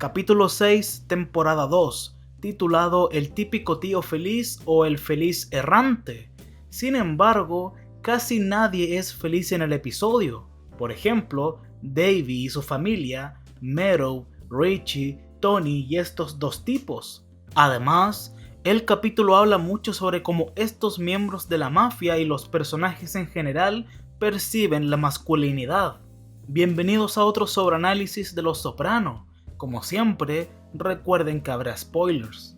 Capítulo 6, temporada 2, titulado El típico tío feliz o el feliz errante. Sin embargo, casi nadie es feliz en el episodio. Por ejemplo, Davey y su familia, Meadow, Richie, Tony y estos dos tipos. Además, el capítulo habla mucho sobre cómo estos miembros de la mafia y los personajes en general perciben la masculinidad. Bienvenidos a otro sobreanálisis de Los Soprano. Como siempre, recuerden que habrá spoilers.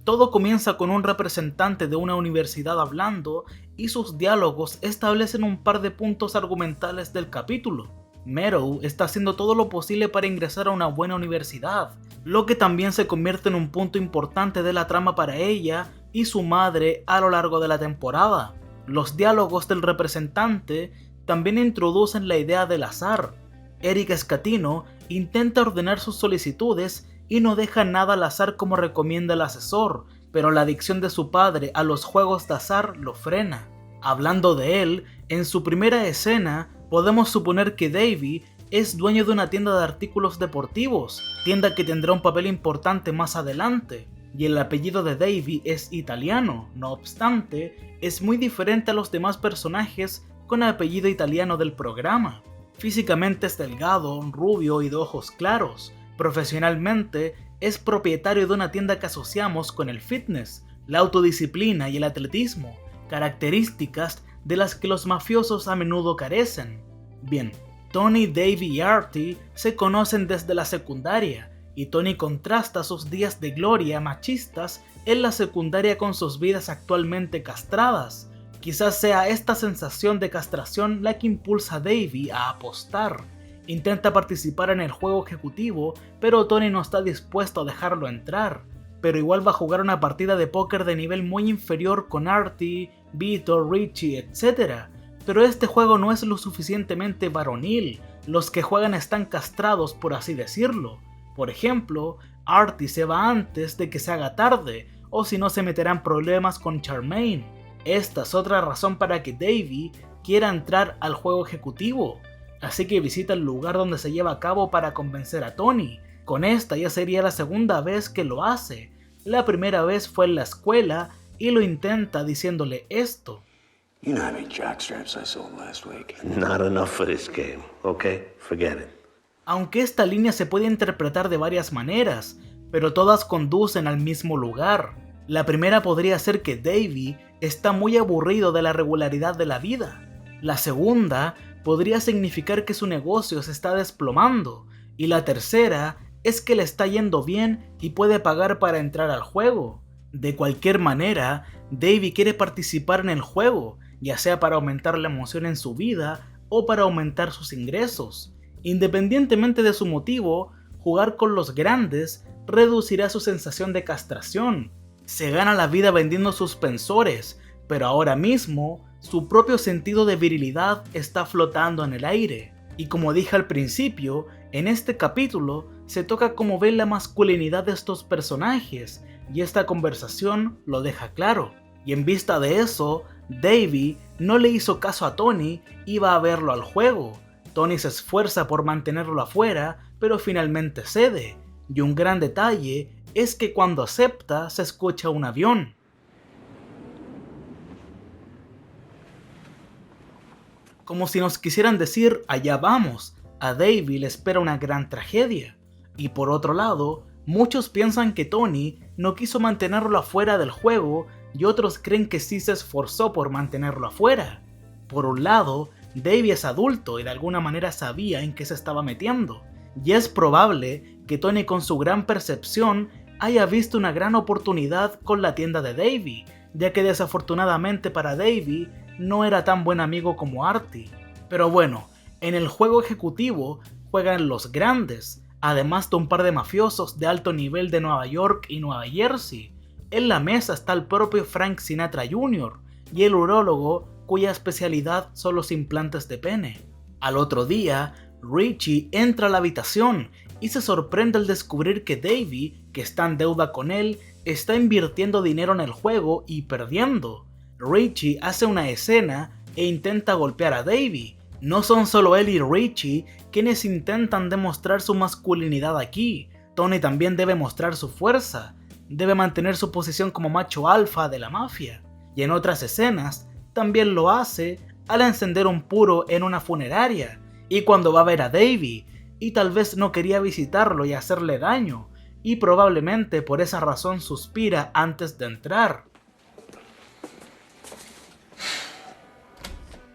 Todo comienza con un representante de una universidad hablando y sus diálogos establecen un par de puntos argumentales del capítulo. Meadow está haciendo todo lo posible para ingresar a una buena universidad, lo que también se convierte en un punto importante de la trama para ella y su madre a lo largo de la temporada. Los diálogos del representante también introducen la idea del azar. Eric Scatino intenta ordenar sus solicitudes y no deja nada al azar como recomienda el asesor, pero la adicción de su padre a los juegos de azar lo frena. Hablando de él, en su primera escena podemos suponer que Davey es dueño de una tienda de artículos deportivos, tienda que tendrá un papel importante más adelante, y el apellido de Davey es italiano. No obstante, es muy diferente a los demás personajes con apellido italiano del programa. Físicamente es delgado, rubio y de ojos claros. Profesionalmente es propietario de una tienda que asociamos con el fitness, la autodisciplina y el atletismo, características de las que los mafiosos a menudo carecen. Bien, Tony, Davey y Artie se conocen desde la secundaria, y Tony contrasta sus días de gloria machistas en la secundaria con sus vidas actualmente castradas. Quizás sea esta sensación de castración la que impulsa a Davey a apostar. Intenta participar en el juego ejecutivo, pero Tony no está dispuesto a dejarlo entrar. Pero igual va a jugar una partida de póker de nivel muy inferior con Artie, Vito, Richie, etc. Pero este juego no es lo suficientemente varonil. Los que juegan están castrados, por así decirlo. Por ejemplo, Artie se va antes de que se haga tarde, o si no se meterán problemas con Charmaine. Esta es otra razón para que Davey quiera entrar al juego ejecutivo, así que visita el lugar donde se lleva a cabo para convencer a Tony. Con esta ya sería la segunda vez que lo hace. La primera vez fue en la escuela y lo intenta diciéndole esto. You know how many jockstraps I sold last week? Not enough for this game, okay? Forget it. Aunque esta línea se puede interpretar de varias maneras, pero todas conducen al mismo lugar. La primera podría ser que Davey está muy aburrido de la regularidad de la vida. La segunda podría significar que su negocio se está desplomando. Y la tercera es que le está yendo bien y puede pagar para entrar al juego. De cualquier manera, Davey quiere participar en el juego, ya sea para aumentar la emoción en su vida o para aumentar sus ingresos. Independientemente de su motivo, jugar con los grandes reducirá su sensación de castración. Se gana la vida vendiendo suspensores, pero ahora mismo su propio sentido de virilidad está flotando en el aire. Y como dije al principio, en este capítulo se toca cómo ve la masculinidad de estos personajes, y esta conversación lo deja claro. Y en vista de eso, Davey no le hizo caso a Tony y va a verlo al juego. Tony se esfuerza por mantenerlo afuera, pero finalmente cede. Y un gran detalle es que cuando acepta se escucha un avión. Como si nos quisieran decir, allá vamos, a Davey le espera una gran tragedia. Y por otro lado, muchos piensan que Tony no quiso mantenerlo afuera del juego y otros creen que sí se esforzó por mantenerlo afuera. Por un lado, Davey es adulto y de alguna manera sabía en qué se estaba metiendo. Y es probable que Tony con su gran percepción haya visto una gran oportunidad con la tienda de Davey, ya que desafortunadamente para Davey no era tan buen amigo como Artie. Pero bueno, en el juego ejecutivo juegan los grandes, además de un par de mafiosos de alto nivel de Nueva York y Nueva Jersey. En la mesa está el propio Frank Sinatra Jr. y el urólogo cuya especialidad son los implantes de pene. Al otro día, Richie entra a la habitación y se sorprende al descubrir que Davey, que está en deuda con él, está invirtiendo dinero en el juego y perdiendo. Richie hace una escena e intenta golpear a Davey. No son solo él y Richie quienes intentan demostrar su masculinidad aquí, Tony también debe mostrar su fuerza, debe mantener su posición como macho alfa de la mafia, y en otras escenas también lo hace al encender un puro en una funeraria, y cuando va a ver a Davey, y tal vez no quería visitarlo y hacerle daño, y probablemente por esa razón suspira antes de entrar.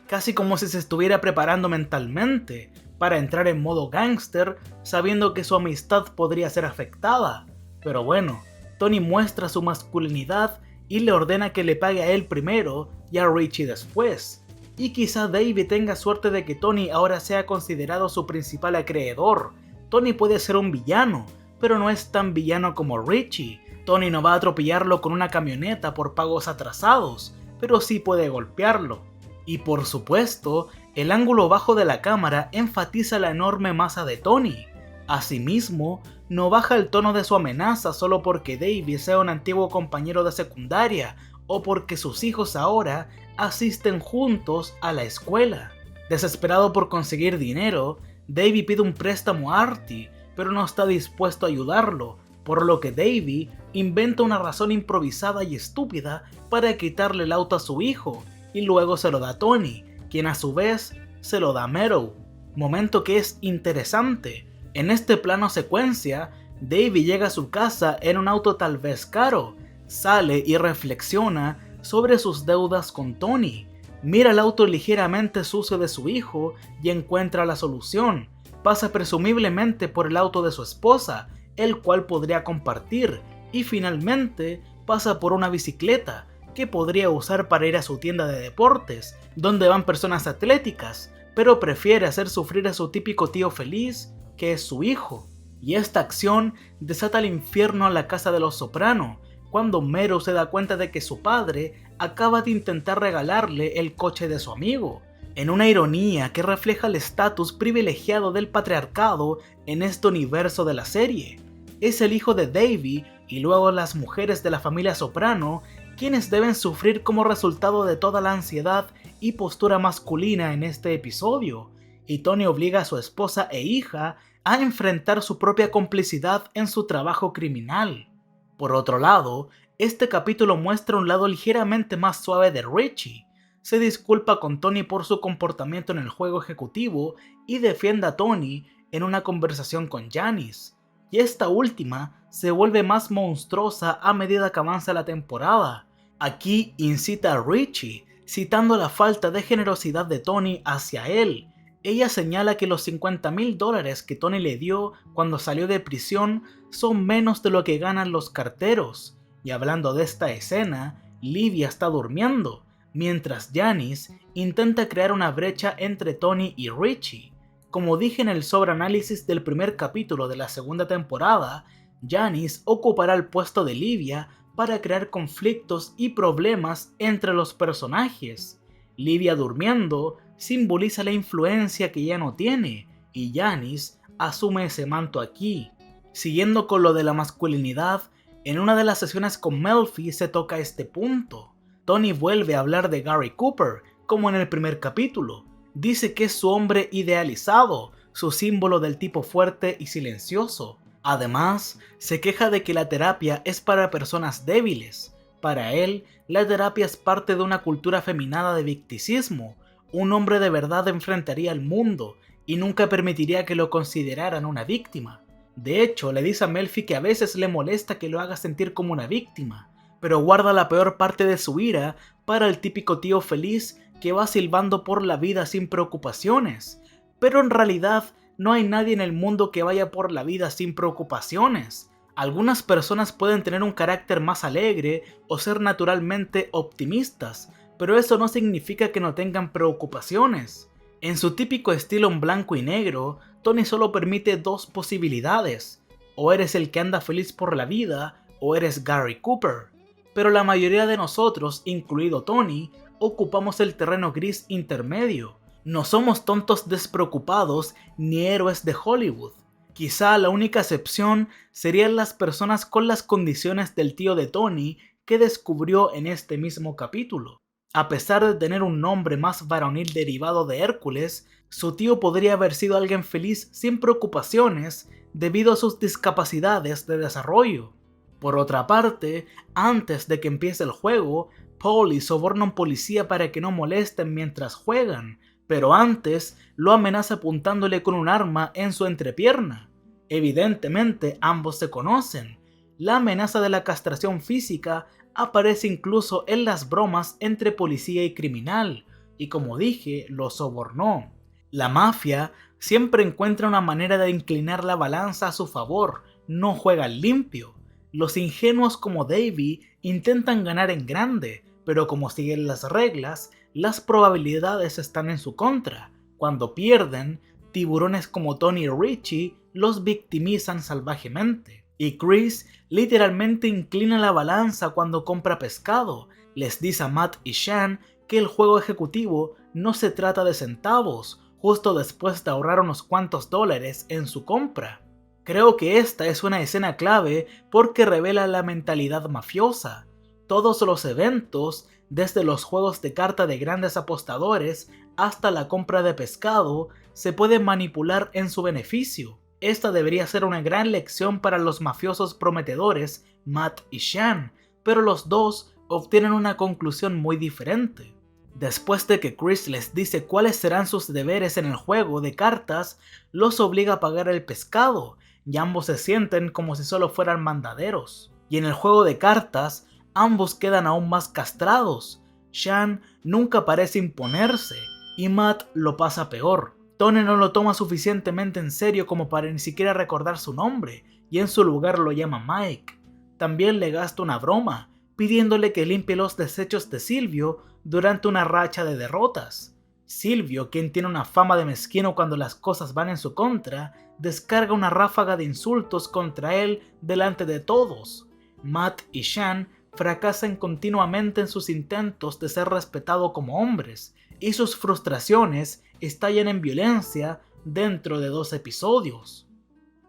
Casi como si se estuviera preparando mentalmente para entrar en modo gángster, sabiendo que su amistad podría ser afectada. Pero bueno, Tony muestra su masculinidad y le ordena que le pague a él primero y a Richie después. Y quizá Davey tenga suerte de que Tony ahora sea considerado su principal acreedor. Tony puede ser un villano, pero no es tan villano como Richie. Tony no va a atropellarlo con una camioneta por pagos atrasados, pero sí puede golpearlo. Y por supuesto, el ángulo bajo de la cámara enfatiza la enorme masa de Tony. Asimismo, no baja el tono de su amenaza solo porque Davey sea un antiguo compañero de secundaria o porque sus hijos ahora asisten juntos a la escuela. Desesperado por conseguir dinero, Davey pide un préstamo a Artie, pero no está dispuesto a ayudarlo, por lo que Davey inventa una razón improvisada y estúpida para quitarle el auto a su hijo, y luego se lo da a Tony, quien a su vez se lo da a Meadow. Momento que es interesante. En este plano secuencia, Davey llega a su casa en un auto tal vez caro, sale y reflexiona sobre sus deudas con Tony, mira el auto ligeramente sucio de su hijo y encuentra la solución. Pasa presumiblemente por el auto de su esposa, el cual podría compartir, y finalmente pasa por una bicicleta que podría usar para ir a su tienda de deportes, donde van personas atléticas, pero prefiere hacer sufrir a su típico tío feliz, que es su hijo. Y esta acción desata el infierno en la casa de los Soprano, cuando Meadow se da cuenta de que su padre acaba de intentar regalarle el coche de su amigo, en una ironía que refleja el estatus privilegiado del patriarcado en este universo de la serie. Es el hijo de Davey y luego las mujeres de la familia Soprano quienes deben sufrir como resultado de toda la ansiedad y postura masculina en este episodio, y Tony obliga a su esposa e hija a enfrentar su propia complicidad en su trabajo criminal. Por otro lado, este capítulo muestra un lado ligeramente más suave de Richie. Se disculpa con Tony por su comportamiento en el juego ejecutivo y defiende a Tony en una conversación con Janice, y esta última se vuelve más monstruosa a medida que avanza la temporada. Aquí incita a Richie, citando la falta de generosidad de Tony hacia él. Ella señala que los $50,000 que Tony le dio cuando salió de prisión son menos de lo que ganan los carteros. Y hablando de esta escena, Livia está durmiendo, mientras Janice intenta crear una brecha entre Tony y Richie. Como dije en el sobreanálisis del primer capítulo de la segunda temporada, Janice ocupará el puesto de Livia para crear conflictos y problemas entre los personajes. Livia durmiendo simboliza la influencia que ya no tiene, y Janice asume ese manto aquí. Siguiendo con lo de la masculinidad, en una de las sesiones con Melfi se toca este punto. Tony vuelve a hablar de Gary Cooper, como en el primer capítulo. Dice que es su hombre idealizado, su símbolo del tipo fuerte y silencioso. Además, se queja de que la terapia es para personas débiles. Para él, la terapia es parte de una cultura afeminada de victimismo. Un hombre de verdad enfrentaría al mundo y nunca permitiría que lo consideraran una víctima. De hecho, le dice a Melfi que a veces le molesta que lo haga sentir como una víctima, pero guarda la peor parte de su ira para el típico tío feliz que va silbando por la vida sin preocupaciones. Pero en realidad, no hay nadie en el mundo que vaya por la vida sin preocupaciones. Algunas personas pueden tener un carácter más alegre o ser naturalmente optimistas, pero eso no significa que no tengan preocupaciones. En su típico estilo en blanco y negro, Tony solo permite dos posibilidades: o eres el que anda feliz por la vida, o eres Gary Cooper. Pero la mayoría de nosotros, incluido Tony, ocupamos el terreno gris intermedio. No somos tontos despreocupados ni héroes de Hollywood. Quizá la única excepción serían las personas con las condiciones del tío de Tony que descubrió en este mismo capítulo. A pesar de tener un nombre más varonil derivado de Hércules, su tío podría haber sido alguien feliz sin preocupaciones debido a sus discapacidades de desarrollo. Por otra parte, antes de que empiece el juego, Paulie soborna a un policía para que no molesten mientras juegan, pero antes lo amenaza apuntándole con un arma en su entrepierna. Evidentemente, ambos se conocen. La amenaza de la castración física aparece incluso en las bromas entre policía y criminal, y como dije, lo sobornó. La mafia siempre encuentra una manera de inclinar la balanza a su favor, no juegan limpio. Los ingenuos como Davey intentan ganar en grande, pero como siguen las reglas, las probabilidades están en su contra. Cuando pierden, tiburones como Tony y Richie los victimizan salvajemente. Y Chris literalmente inclina la balanza cuando compra pescado. Les dice a Matt y Shan que el juego ejecutivo no se trata de centavos, justo después de ahorrar unos cuantos dólares en su compra. Creo que esta es una escena clave porque revela la mentalidad mafiosa. Todos los eventos, desde los juegos de carta de grandes apostadores hasta la compra de pescado, se pueden manipular en su beneficio. Esta debería ser una gran lección para los mafiosos prometedores Matt y Shan, pero los dos obtienen una conclusión muy diferente. Después de que Chris les dice cuáles serán sus deberes en el juego de cartas, los obliga a pagar el pescado, y ambos se sienten como si solo fueran mandaderos. Y en el juego de cartas, ambos quedan aún más castrados. Shan nunca parece imponerse, y Matt lo pasa peor. Tony no lo toma suficientemente en serio como para ni siquiera recordar su nombre, y en su lugar lo llama Mike. También le gasta una broma, pidiéndole que limpie los desechos de Silvio durante una racha de derrotas. Silvio, quien tiene una fama de mezquino cuando las cosas van en su contra, descarga una ráfaga de insultos contra él delante de todos. Matt y Shan fracasan continuamente en sus intentos de ser respetados como hombres, y sus frustraciones estallan en violencia dentro de 2 episodios.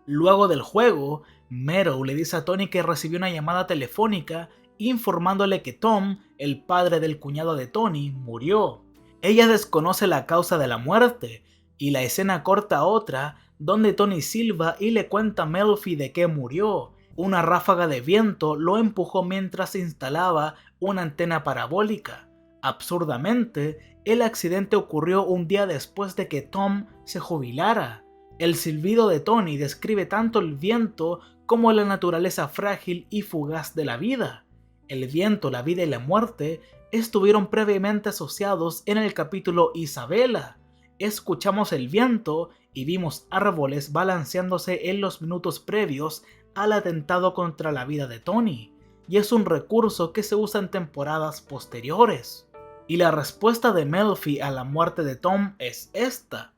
Luego del juego, Meadow le dice a Tony que recibió una llamada telefónica informándole que Tom, el padre del cuñado de Tony, murió. Ella desconoce la causa de la muerte, y la escena corta a otra donde Tony silba y le cuenta a Melfi de qué murió. Una ráfaga de viento lo empujó mientras se instalaba una antena parabólica. Absurdamente, el accidente ocurrió un día después de que Tom se jubilara. El silbido de Tony describe tanto el viento como la naturaleza frágil y fugaz de la vida. El viento, la vida y la muerte estuvieron previamente asociados en el capítulo Isabela. Escuchamos el viento y vimos árboles balanceándose en los minutos previos al atentado contra la vida de Tony, y es un recurso que se usa en temporadas posteriores. Y la respuesta de Melfi a la muerte de Tom es esta.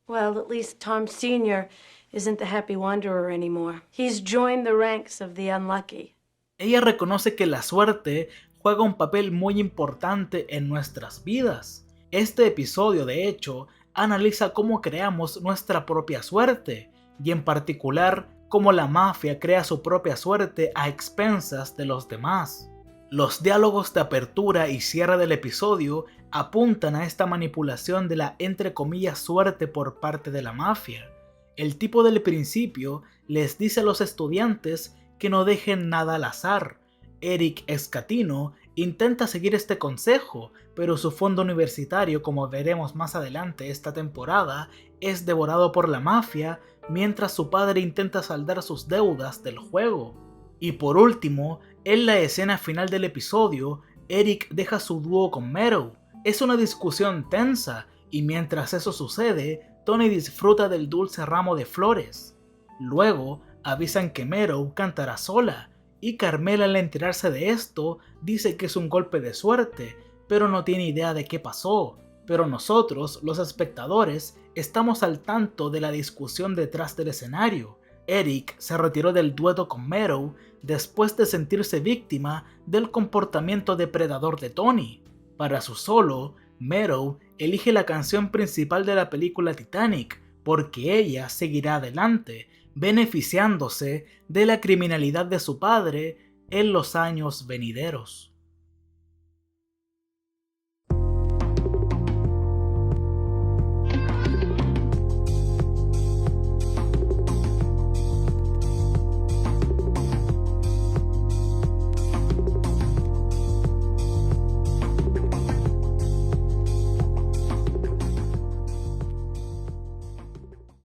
Well, at least Tom Sr. isn't the happy wanderer anymore. He's joined the ranks of the unlucky. Ella reconoce que la suerte juega un papel muy importante en nuestras vidas. Este episodio, de hecho, analiza cómo creamos nuestra propia suerte, y en particular cómo la mafia crea su propia suerte a expensas de los demás. Los diálogos de apertura y cierre del episodio apuntan a esta manipulación de la entre comillas suerte por parte de la mafia. El tipo del principio les dice a los estudiantes que no dejen nada al azar. Eric Escatino intenta seguir este consejo, pero su fondo universitario, como veremos más adelante esta temporada, es devorado por la mafia, mientras su padre intenta saldar sus deudas del juego. Y por último, en la escena final del episodio, Eric deja su dúo con Meadow. Es una discusión tensa, y mientras eso sucede, Tony disfruta del dulce ramo de flores. Luego, avisan que Meadow cantará sola, y Carmela, al enterarse de esto, dice que es un golpe de suerte, pero no tiene idea de qué pasó. Pero nosotros, los espectadores, estamos al tanto de la discusión detrás del escenario. Eric se retiró del dueto con Meadow después de sentirse víctima del comportamiento depredador de Tony. Para su solo, Meadow elige la canción principal de la película Titanic, porque ella seguirá adelante, beneficiándose de la criminalidad de su padre en los años venideros.